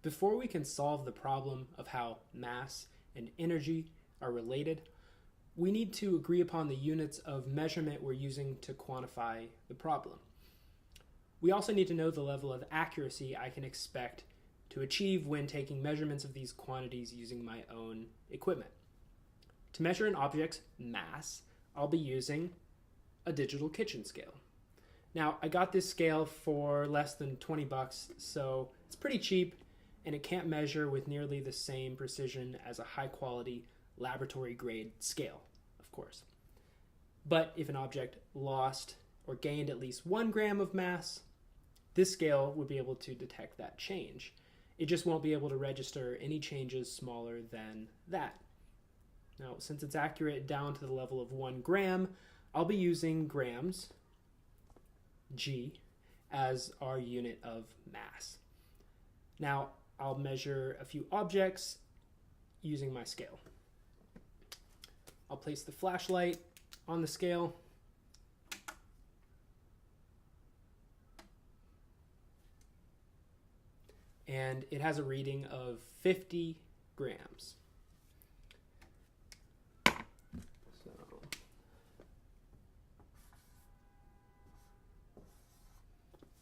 Before we can solve the problem of how mass and energy are related, we need to agree upon the units of measurement we're using to quantify the problem. We also need to know the level of accuracy I can expect to achieve when taking measurements of these quantities using my own equipment. To measure an object's mass, I'll be using a digital kitchen scale. Now, I got this scale for less than 20 bucks, so it's pretty cheap, and it can't measure with nearly the same precision as a high-quality laboratory-grade scale, of course. But if an object lost or gained at least 1 gram of mass, this scale would be able to detect that change. It just won't be able to register any changes smaller than that. Now, since it's accurate down to the level of 1 gram, I'll be using grams, G, as our unit of mass. Now, I'll measure a few objects using my scale. I'll place the flashlight on the scale. And it has a reading of 50 grams. So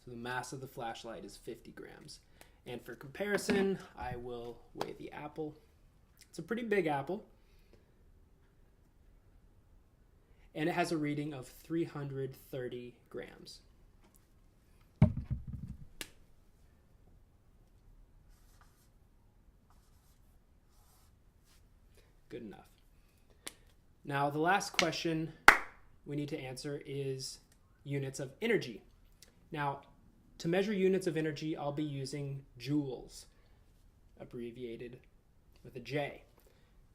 the mass of the flashlight is 50 grams. And for comparison, I will weigh the apple. It's a pretty big apple. And it has a reading of 330 grams. Good enough. Now, the last question we need to answer is units of energy. Now, to measure units of energy, I'll be using joules, abbreviated with a J.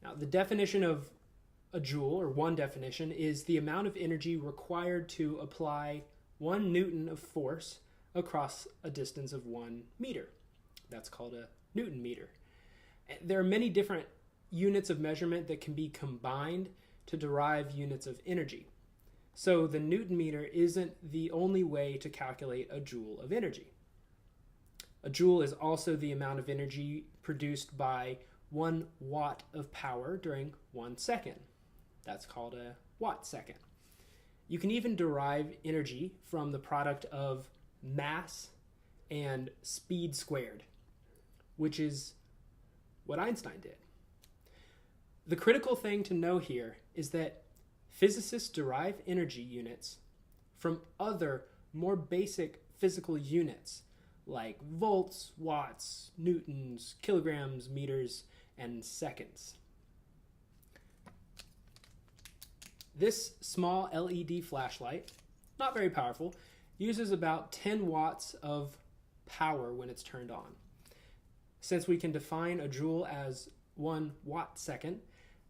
Now, the definition of a joule, or one definition, is the amount of energy required to apply 1 Newton of force across a distance of 1 meter. That's called a Newton meter. There are many different units of measurement that can be combined to derive units of energy. So the Newton meter isn't the only way to calculate a joule of energy. A joule is also the amount of energy produced by 1 watt of power during 1 second. That's called a watt second. You can even derive energy from the product of mass and speed squared, which is what Einstein did. The critical thing to know here is that physicists derive energy units from other, more basic physical units like volts, watts, newtons, kilograms, meters, and seconds. This small LED flashlight, not very powerful, uses about 10 watts of power when it's turned on. Since we can define a joule as 1 watt second,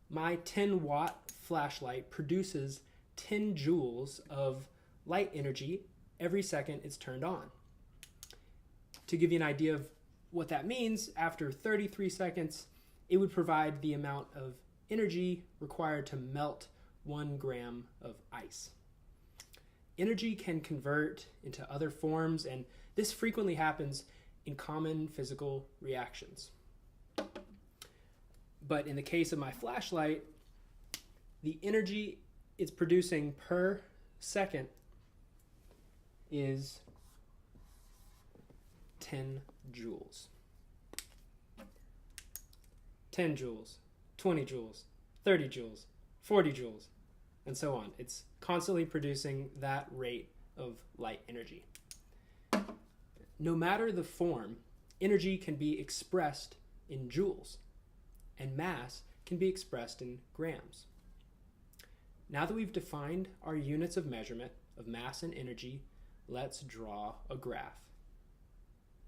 my 10 watt flashlight produces 10 joules of light energy every second it's turned on. To give you an idea of what that means, after 33 seconds, it would provide the amount of energy required to melt 1 gram of ice. Energy can convert into other forms, and this frequently happens in common physical reactions. But in the case of my flashlight, the energy it's producing per second is 10 joules. 10 joules, 20 joules, 30 joules, 40 joules, and so on. It's constantly producing that rate of light energy. No matter the form, energy can be expressed in joules, and mass can be expressed in grams. Now that we've defined our units of measurement of mass and energy, let's draw a graph.